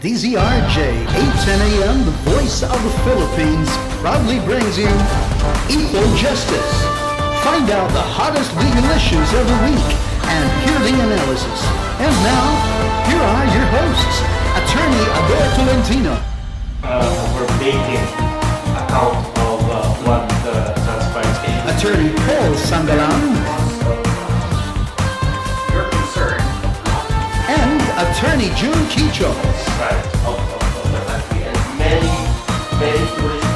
DZRJ 810 AM, the voice of the Philippines, proudly brings you Equal Justice. Find out the hottest legal issues of the week and hear the analysis. And now, here are your hosts, Attorney Ador Tolentino. We're making account of what transpires. Attorney Paul Sangalan. Your concern. And Attorney June Quicho. Right, of the country. And many tourists,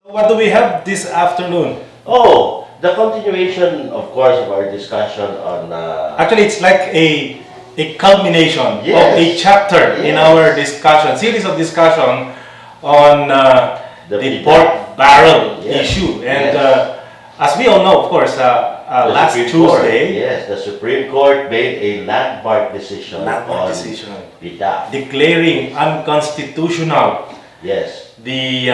What do we have this afternoon? Oh, the continuation, of course, of our discussion on... Actually, it's like a culmination of a chapter in our discussion, series of discussion on the pork barrel issue. And as we all know, of course, last Tuesday, the Supreme Court made a landmark decision on PIDAF, declaring unconstitutional the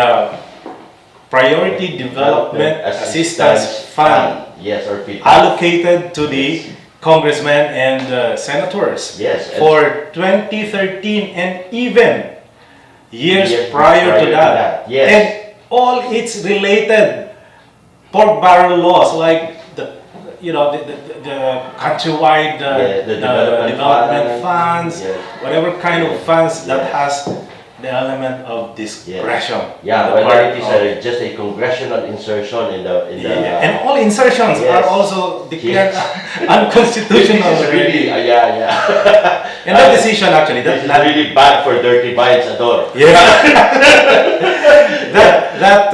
Priority Development Assistance Fund or PIDAF, allocated to the congressmen and senators for 2013 and even years prior to that. And all its related pork barrel laws, like the countrywide the development funds, whatever kind of funds that has the element of discretion. Whether it is just a congressional insertion in the and all insertions are also declared unconstitutional. Really, And that decision actually, this is really bad for dirty minds, Ador. That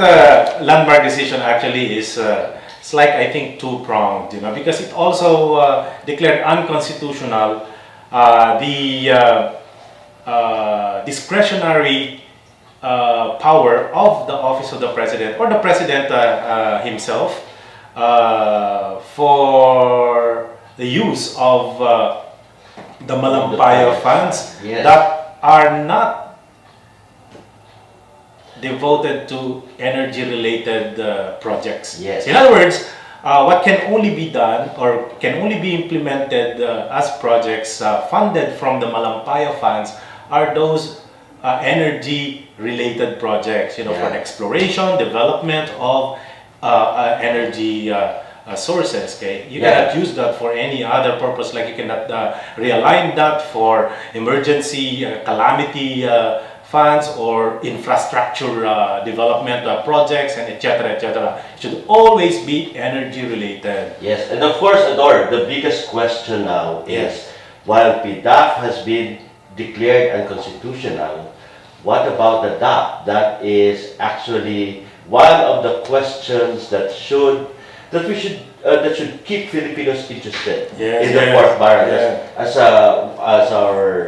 landmark decision actually is it's like, I think, two-pronged, because it also declared unconstitutional the discretionary power of the office of the president or the president himself for the use of the Malampaya funds that are not devoted to energy-related projects. In other words, what can only be done or can only be implemented as projects funded from the Malampaya funds are those energy-related projects, for the exploration, development of energy sources. Okay, you cannot use that for any other purpose. Like you cannot realign that for emergency calamity funds or infrastructure development projects, and etc. etc. It should always be energy-related. Yes, and of course, Ador, the biggest question now is, while PIDAF has been declared unconstitutional, what about the DAP? That is actually one of the questions that should keep Filipinos interested in the pork barrel. As our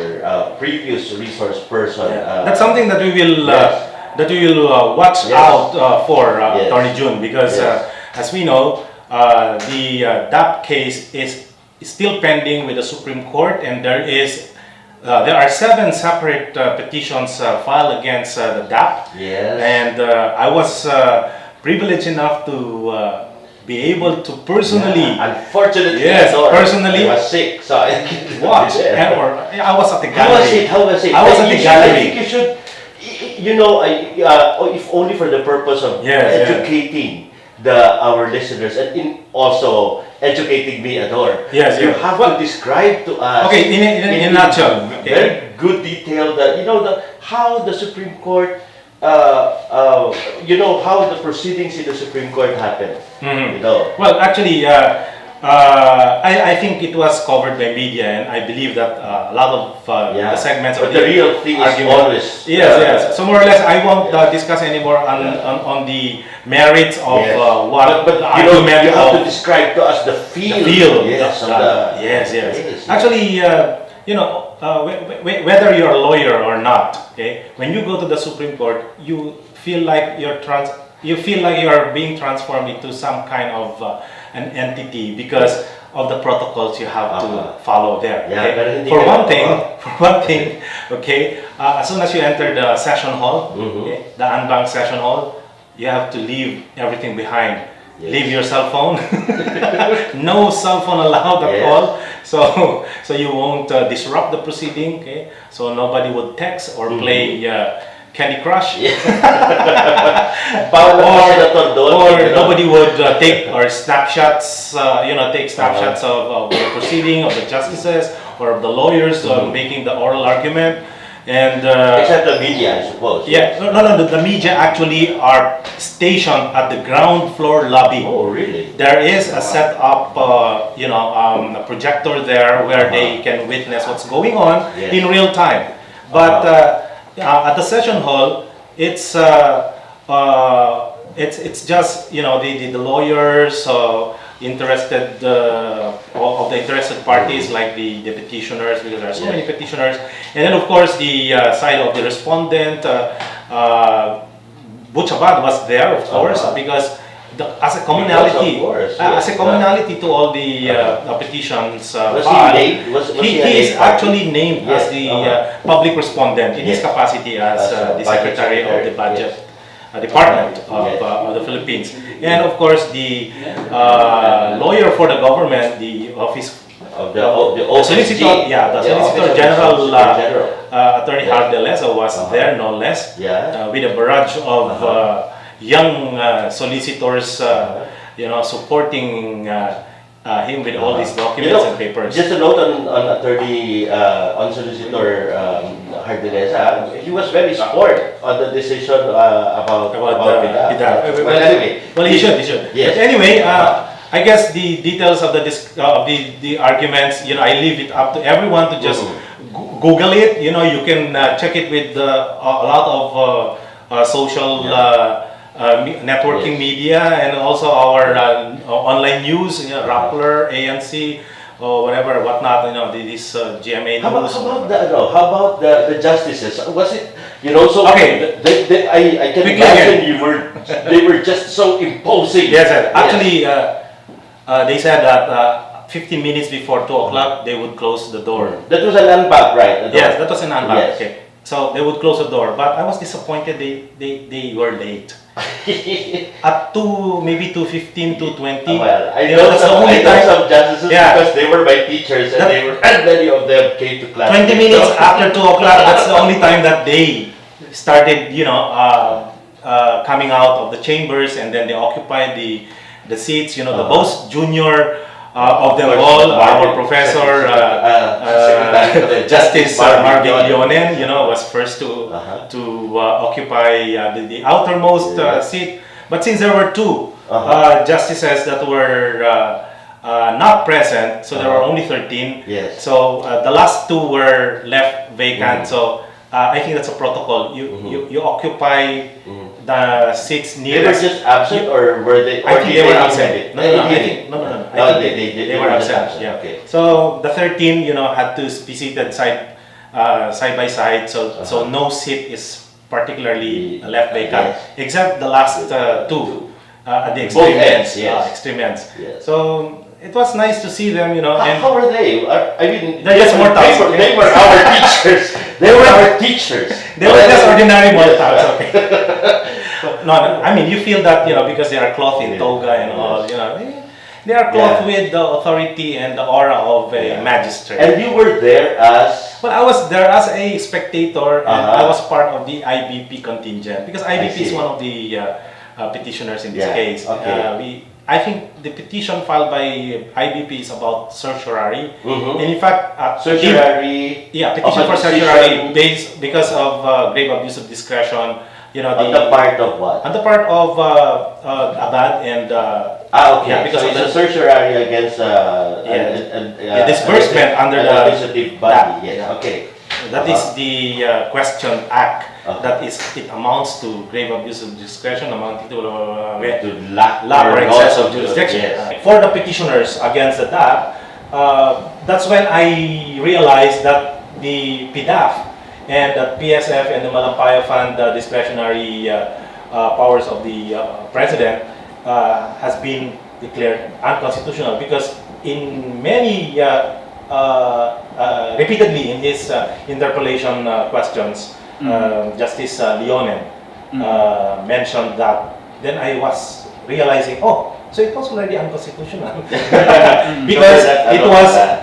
previous resource person, that's something that we will watch out for, Attorney June, because as we know, the DAP case is still pending with the Supreme Court, and there are 7 separate petitions filed against the DAP. And I was privileged enough to be able to personally, unfortunately, personally, I was sick, so I watch. I was at the gallery. How was it? I was at the gallery. I think you should, if only for the purpose of educating our listeners and also educating me, Ador. You have to describe to us. Okay, in a nutshell. Very good detail that how the Supreme Court. How the proceedings in the Supreme Court happened. Well, actually, I think it was covered by media, and I believe that a lot of the segments of the real thing is always. Yes. So more or less, I won't discuss anymore on the merits of what. But you have to describe to us the feel. Actually, whether you're a lawyer or not, when you go to the Supreme Court, you feel like you're being transformed into some kind of an entity because of the protocols you have to follow there. For one thing, as soon as you enter the session hall, the unbanked session hall, you have to leave everything behind. leave your cell phone. No cell phone allowed at all. So you won't disrupt the proceeding. Okay, so nobody would text or play Candy Crush. or nobody would take or snapshots. Take snapshots of the proceeding of the justices or of the lawyers making the oral argument. And except the media, I suppose. Yeah, no. The media actually are stationed at the ground floor lobby. Oh, really? There is a set up, a projector there where they can witness what's going on in real time. But at the session hall, it's just the lawyers. Interested of the interested parties like the petitioners, because there are so many petitioners, and then of course the side of the respondent. Butchabad was there, of course, because as a commonality, to all the petitions filed, he is actually named as the public respondent in his capacity as the secretary of the budget department of the Philippines. And of course the lawyer for the government, the office of the Solicitor General Attorney Harold De Lezo was there, no less, with a barrage of young solicitors, supporting him with all these documents and papers. Just a note on Solicitor Harold De Lezo, he was very sport on the decision about PDAF. Well, anyway. Well, he should. Yes. But anyway, I guess the details of the arguments, I leave it up to everyone to just Google it. You can check it with a lot of social networking media, and also our online news, Rappler, ANC, or whatever, whatnot. This GMA news. How about the justices? Was it so? Okay, I can imagine they were just so imposing. Yes, actually, they said that 15 minutes before 2 o'clock they would close the door. That was an unpack, right? Yes, that was an unpack. Yes. Okay, so they would close the door, but I was disappointed. They were late. At maybe 2:15, 2:20. Well, I know some justices because they were my teachers, and many of them came to class. 20 minutes after 2 o'clock, that's the only time that they started, coming out of the chambers, and then they occupied the seats. The most junior of them all, our professor, Justice Marvin Leonen, was first to occupy the outermost seat. But since there were two justices that were not present, so there were only 13. Yes. So the last two were left vacant. So I think that's a protocol. You occupy the seats near. They were just absent, or were they? I think they were absent. No. They were absent. Yeah. Okay. So the 13, had to be seated side by side. So no seat is particularly left vacant, except the last two at the extreme ends. Extreme ends. Yes. So it was nice to see them. How were they? I mean, they're just mortals. They were our teachers. They were our teachers. They were just ordinary mortals. Okay. No, I mean, you feel that, because they are clothed in toga and all, they are clothed with the authority and the aura of a magistrate. And you were there as? Well, I was there as a spectator, and I was part of the IBP contingent, because IBP is one of the petitioners in this case. Okay. I think the petition filed by IBP is about certiorari. And in fact, certiorari. Petition for certiorari because of grave abuse of discretion. On the part of what? On the part of Abad and okay. Because so it's a certiorari against disbursement under the administrative body. Yes. Okay. That is the question act. That is, it amounts to grave abuse of discretion amounting to lack or excess of jurisdiction. Yes. For the petitioners against the DAP, that's when I realized that the PDAF and the PSF and the Malampaya Fund discretionary powers of the president has been declared unconstitutional, because in many repeatedly in his interpellation questions, Justice Leonen mentioned that. Then I was realizing, So it was already unconstitutional because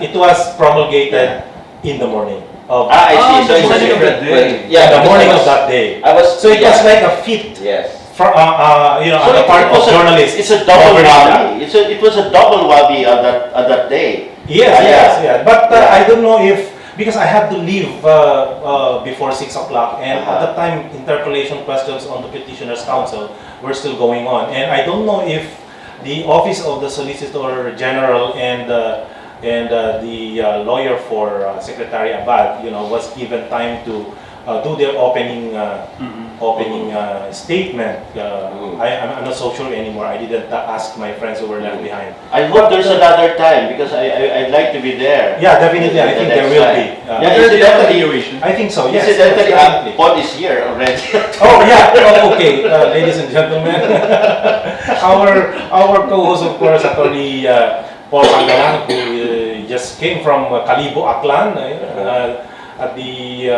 it was promulgated in the morning of I see. So it's a morning of different that day. yeah, the because morning I of was- that day. I was So it was like a feat yes. from on So the part of journalists. It's a double covering that. whammy. It was a double whammy on that day. Yes, Yeah. But Yeah. I don't know if because I had to leave before 6 o'clock, and at that time interpellation questions on the petitioners' counsel were still going on, and I don't know if the office of the Solicitor General and the lawyer for Secretary Abad, was given time to do their opening statement. I'm not so sure anymore. I didn't ask my friends who were left behind. I hope there's another time because I'd like to be there. Yeah, definitely. I think there will be. Yeah, incidentally, I think so. Yes. incidentally, definitely. Paul is here already. Oh yeah. Oh, okay, ladies and gentlemen, our co-host, of course, Attorney Paul Panggalan, who just came from Kalibo, Aklan, at the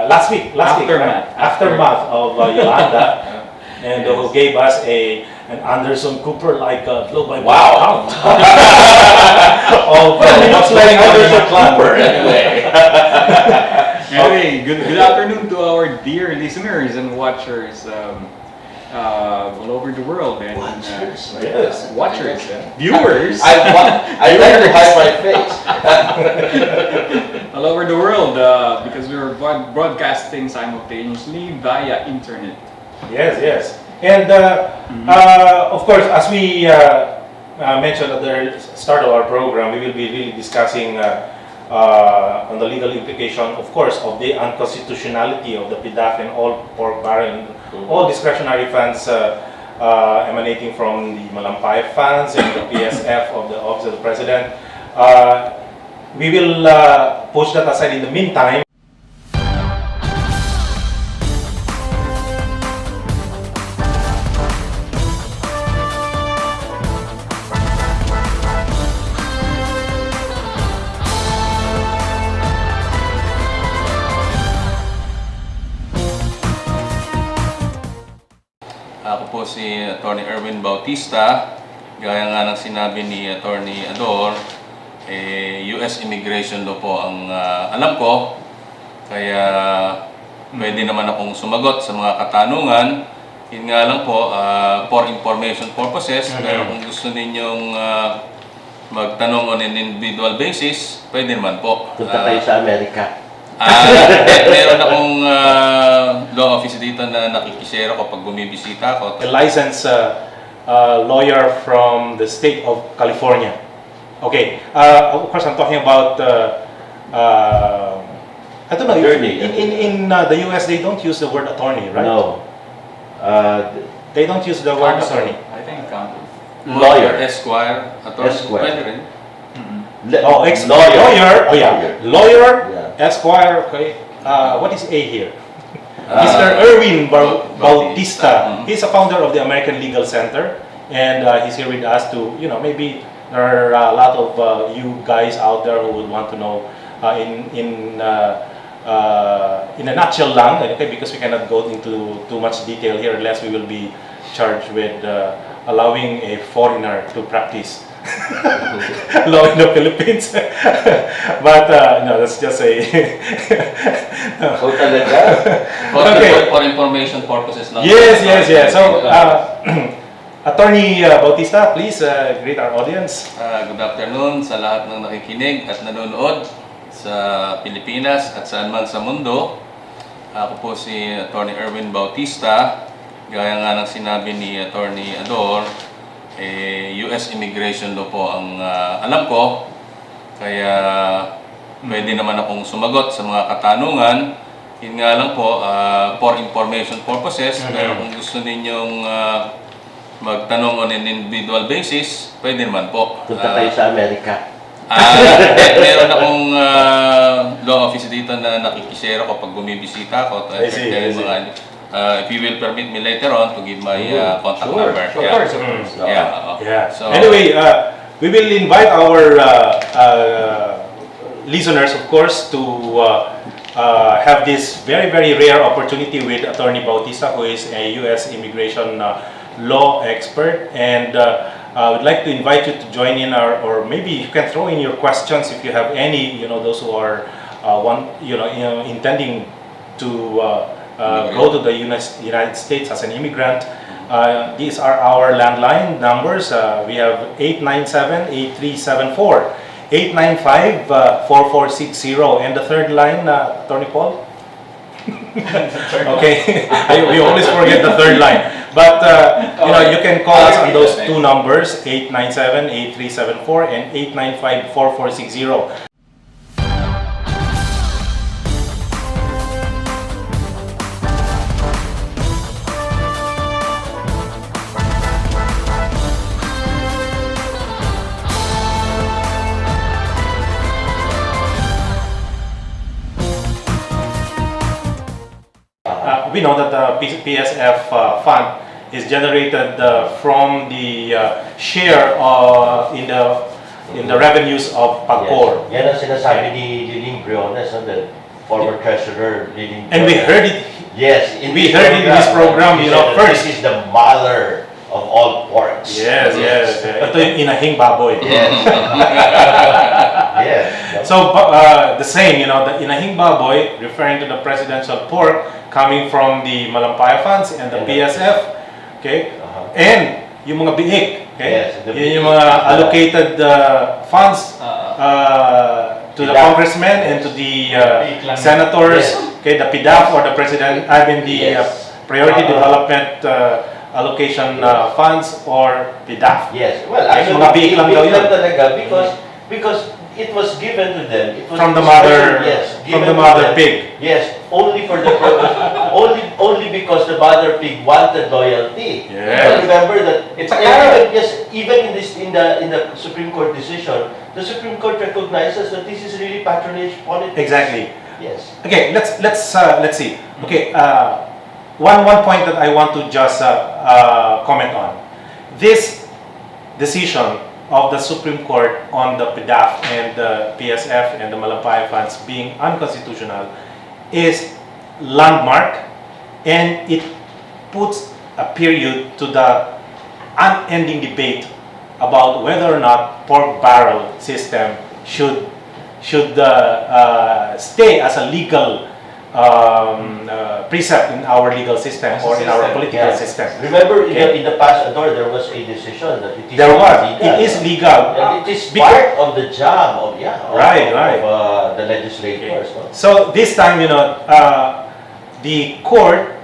last week, right? Aftermath of Yolanda, and who gave us an Anderson Cooper like blow-by-blow Wow. account of what's like going on in Anderson Aklan. Cooper anyway. Anyway, good afternoon to our dear listeners and watchers all over the world and Watchers? Yes. watchers, viewers I like to hide my face. all over the world because we're broadcasting simultaneously via internet. Yes. And of course, as we mentioned at the start of our program, we will be really discussing on the legal implication, of course, of the unconstitutionality of the PDAF and all pork barrel, all discretionary funds emanating from the Malampay funds and the PSF of the Office of the President. We will push that aside in the meantime. Ako po si Attorney Erwin Bautista. Gaya nga ng sinabi ni Attorney Ador, US immigration law po ang alam ko. Kaya pwede naman akong sumagot sa mga katanungan. Yun nga lang po, for information purposes, pero kung gusto ninyong magtanong on an individual basis, pwede naman po. Punta tayo sa Amerika. Meron akong law office dito na nakikisero kapag bumibisita ako. A licensed lawyer from the state of California. Okay, of course I'm talking about I don't know. Attorney. In the US they don't use the word attorney, right? No. They don't use the word attorney. I think Lawyer. Esquire. Attorney. Esquire. Pwede rin. Oh, lawyer. Oh yeah, lawyer, Yeah. Esquire. Okay. What is A here? Mr. Erwin Bautista. He's a founder of the American Legal Center, and he's here with us to, maybe there are a lot of you guys out there who would want to know in a nutshell lang, okay, because we cannot go into too much detail here, unless we will be charged with allowing a foreigner to practice law in the Philippines. But no, that's just a Oh, talaga? Okay. For information purposes lang. Yes. So, Attorney Bautista, please greet our audience. Good afternoon sa lahat ng nakikinig at nanonood sa Pilipinas at saan man sa mundo. Ako po si Attorney Erwin Bautista. Gaya nga ng sinabi ni Attorney Ador, US immigration law po ang alam ko. Kaya pwede naman akong sumagot sa mga katanungan. Yun nga lang po, for information purposes, pero kung gusto ninyong magtanong on an individual basis, pwede naman po. Punta tayo sa Amerika. Meron akong law office dito na nakikisero kapag bumibisita ako. I see. If you will permit me later on to give my contact number. Of course. Yeah. So, Anyway, we will invite our listeners, of course, to have this very, very rare opportunity with Attorney Bautista, who is a U.S. immigration law expert, and I would like to invite you to join in, or maybe you can throw in your questions if you have any. Those who are intending to go to the United States as an immigrant. These are our landline numbers. We have 897-8374, 895-4460, and the third line, Tony Paul? Okay, we always forget the third line. But you can call us on those two numbers, 897-8374 and 895-4460. We know that the PSF fund is generated from the share in the revenues of PAGCOR. Yan ang sinasabi ni Liling Briones, the former treasurer Liling Briones. And we heard it. Yes, We heard it in this program, first. This is the mother of all porks. Yes. Ito yung inahing baboy. Yes. Yes. So the same, the inahing baboy, referring to the presidential pork, coming from the Malampaya funds and the PSF, okay, and yung mga biik, okay, Yes, yun yung mga allocated funds to the congressmen and to the senators, okay, the PDAF or the president, the priority development allocation funds or PDAF. Yes. Well, Okay, actually, mga biik lang daw yun. talaga because it was given to them. It was From the mother, given from the to mother them. pig. Yes, only for the purpose, only because the mother pig wanted loyalty. Yes. Remember that It's a carrot. Even in the Supreme Court decision, the Supreme Court recognizes that this is really patronage politics. Exactly. Yes. Okay, let's see. Okay, one point that I want to just comment on. This decision of the Supreme Court on the PDAF and the PSF and the Malampaya funds being unconstitutional is landmark, and it puts a period to the unending debate about whether or not pork barrel system should stay as a legal precept in our legal system or in our political system. Remember, Okay. in the past, Ador, there was a decision that it is There was. illegal. It is legal. And it is Because- part of the job of Right. the legislators. No? So this time, the court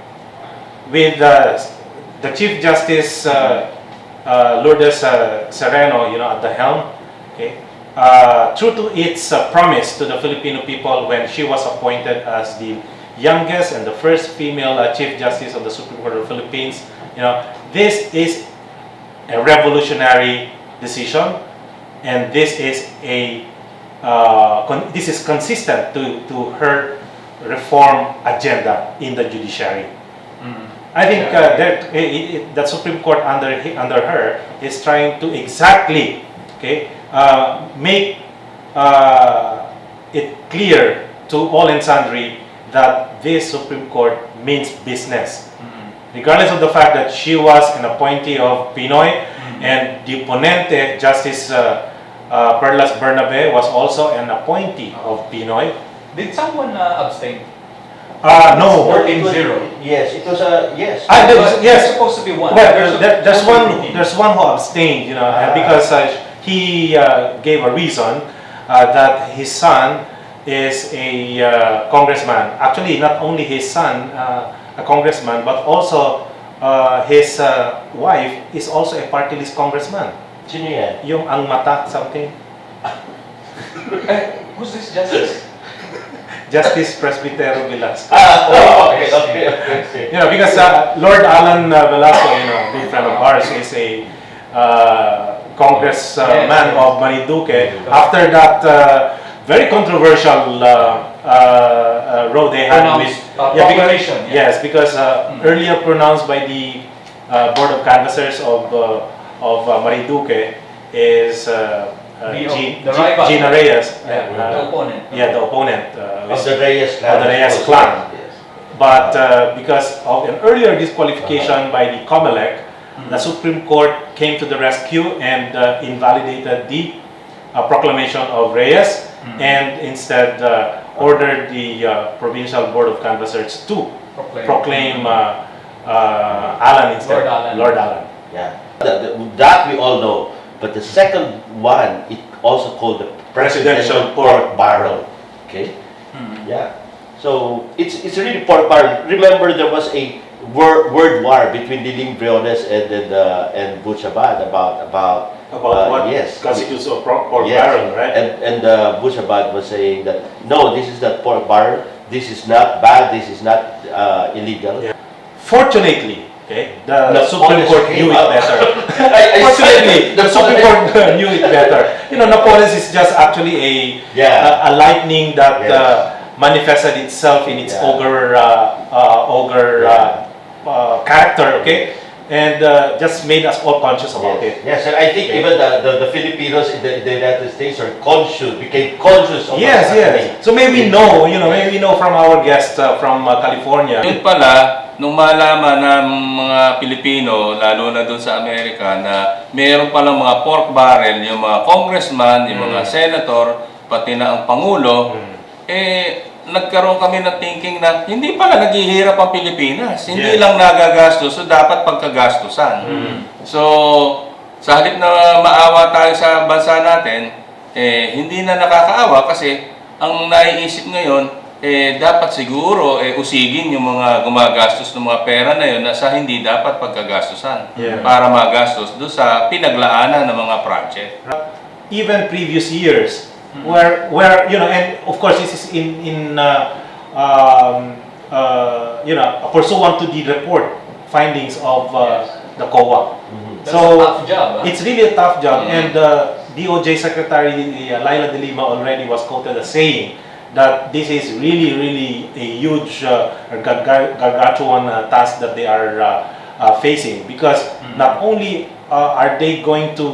with the Chief Justice Lourdes Sereno, at the helm, okay, true to its promise to the Filipino people when she was appointed as the youngest and the first female Chief Justice of the Supreme Court of the Philippines, this is a revolutionary decision, and this is this is consistent to her reform agenda in the judiciary. I think the Supreme Court under her is trying to exactly make it clear to all and sundry that this Supreme Court means business. Regardless of the fact that she was an appointee of Pinoy, and the ponente, Justice Perlas Bernabe, was also an appointee of Pinoy. Did someone abstain? No. 14-0. Yes, it was a yes. There's Yes. supposed to be one. Well, there's one. 14. There's one who abstained, because he gave a reason that his son is a congressman. Actually, not only his son, a congressman, but also his wife is also a party list congressman. Sino yan? Yung ang mata something. Who's this justice? Justice Presbytero Velasco. Okay. Because Lord Alan Velasco, good friend of ours, is a congressman of Marinduque. After that very controversial row they had with proclamation. because earlier pronounced by the Board of Canvassers of Marinduque is the rival. Gina Reyes. The opponent. The opponent. Of the Reyes clan. Of the Reyes clan. Yes. But because of an earlier disqualification by the COMELEC, the Supreme Court came to the rescue and invalidated the proclamation of Reyes and instead ordered the Provincial Board of Canvassers to proclaim Alan instead. Lord Alan. Yeah, that we all know. But the second one, it also called the presidential pork barrel. Okay. Yeah. So it's really pork barrel. Remember, there was a word war between Liling Briones and Butchabad about what yes, constitutes a pork yes. barrel, right? And Butchabad was saying that no, this is not pork barrel. This is not bad. This is not illegal. Yeah. Fortunately, okay, the Supreme Court knew it better. I Fortunately, the Supreme Court knew it better. You know, Napoleon is just actually a lightning that manifested itself in its ogre character, okay, and just made us all conscious about it. Yes, and I think even the Filipinos in the United States became conscious of yes, what's yes. happening. So maybe maybe know from our guest from California. Yun pala, nung malaman ng mga Pilipino, lalo na doon sa Amerika, na mayroon palang mga pork barrel, yung mga congressman, yung mga senator, pati na ang Pangulo, nagkaroon kami ng thinking na hindi pala naghihirap ang Pilipinas. Hindi lang nagagastos, so dapat pagkagastusan. So, sa halip na maawa tayo sa bansa natin, hindi na nakakaawa kasi ang naiisip ngayon, dapat siguro usigin yung mga gumagastos ng mga pera na yun na sa hindi dapat pagkagastusan para magastos doon sa pinaglaanan ng mga project. Even previous years, where and of course this is in pursuant to the report findings of the COA. That's So a tough job, huh? it's really a tough job, and DOJ Secretary Laila De Lima already was quoted as saying that this is really a huge gargantuan task that they are facing, because not only are they going to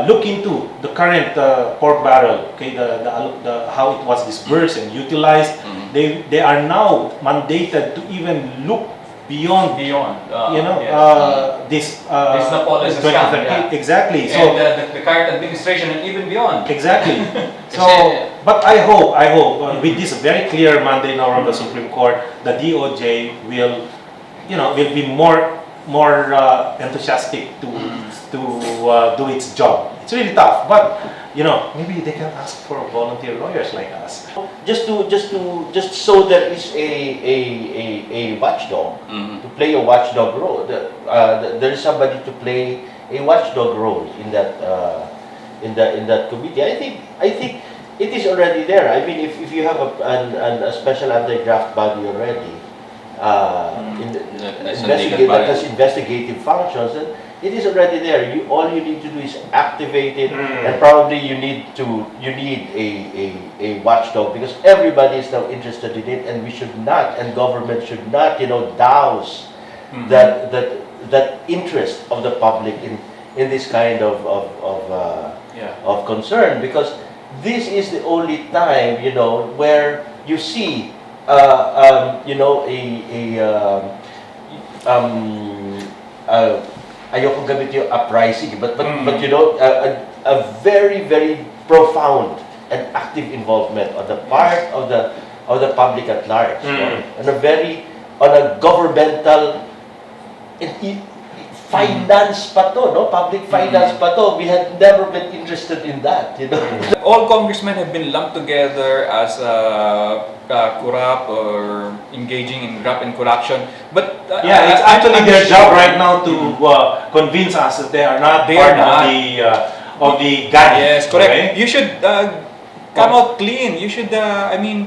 look into the current pork barrel, okay, the how it was disbursed and utilized. They are now mandated to even look beyond this Napoleon's scam, 2013. Exactly. So and the current administration and even beyond. exactly. So, but I hope with this very clear mandate now from the Supreme Court, the DOJ will be more enthusiastic to do its job. It's really tough, but maybe they can ask for volunteer lawyers like us. Just so there is a watchdog to play a watchdog role. There is somebody to play a watchdog role in that committee. I think it is already there. I mean, if you have a special anti-graft body already, that has investigative functions, and it is already there. All you need to do is activate it, and probably you need a watchdog, because everybody is now interested in it, and we should not, and government should not, douse that interest of the public in this kind of concern, because this is the only time where you see ayokong gamit yung uprising, but a very, very profound and active involvement on the part of the public at large, on a governmental finance pa to, public finance pa to. We had never been interested in that, All congressmen have been lumped together as corrupt or engaging in graft and corruption. But it's actually their job right now to convince us that they are not part of the gang. Yes, correct. Right? You should come out clean. You should,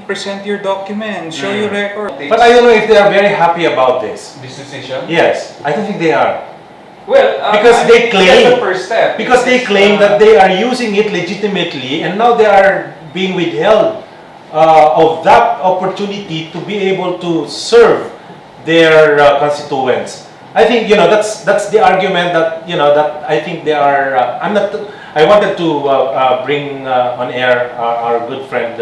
present your documents, show your record. But I don't know if they are very happy about this. This decision? Yes, I don't think they are. Well, Because they claim- that's the first step. Because they claim that they are using it legitimately, and now they are being withheld of that opportunity to be able to serve their constituents. I think that's the argument that that I think they are. I wanted to bring on air our good friend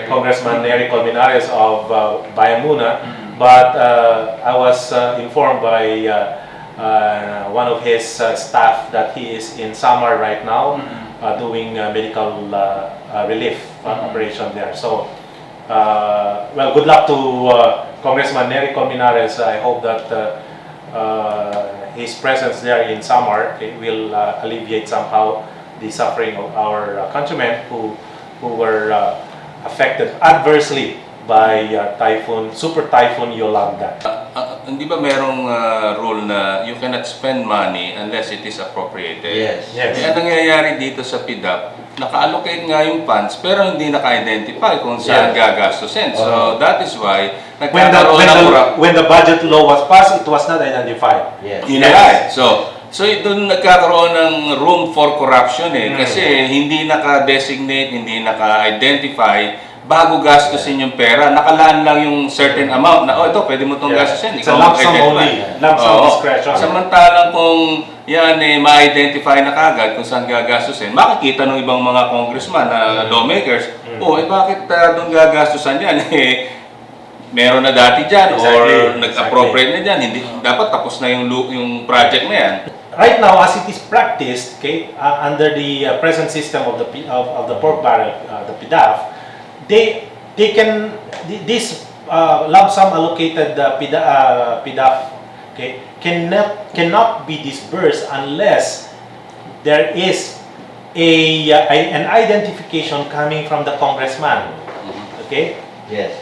Congressman Nery Colmenares of Bayan Muna, but I was informed by one of his staff that he is in Samar right now, doing medical relief operation there. So, well, good luck to Congressman Nery Colmenares. I hope that his presence there in Samar will alleviate somehow the suffering of our countrymen who were affected adversely by Super Typhoon Yolanda. Hindi ba merong rule na you cannot spend money unless it is appropriated? Yes. Yes. Kaya nangyayari dito sa PDAP, naka-allocate nga yung funds pero hindi naka-identify kung saan gagastusin. So that is why When the budget law was passed, it was not identified. Yes. Yun na right. So doon nagkakaroon ng room for corruption kasi hindi naka-designate, hindi naka-identify bago gastusin yung pera, nakalaan lang yung certain amount na, ito, pwede mo itong gastusin. It's a lump sum only, lump sum discretion. Samantalang kung yan ma-identify na kagad kung saan gagastusin, makikita ng ibang mga congressman na lawmakers, bakit doon gagastusan yan? Meron na dati dyan or nag-appropriate na dyan, hindi, dapat tapos na yung project na yan. Right now, as it is practiced, under the present system of the pork barrel, the PDAF, this lump sum allocated PDAF cannot be disbursed unless there is an identification coming from the congressman. Okay? Yes.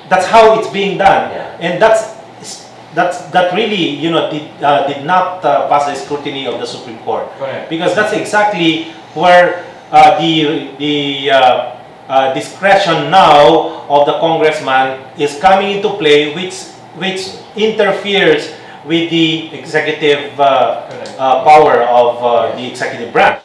That's how it's being done, and that really, did not pass the scrutiny of the Supreme Court. Correct. Because that's exactly where the discretion now of the congressman is coming into play, which interferes with the executive power of the executive branch.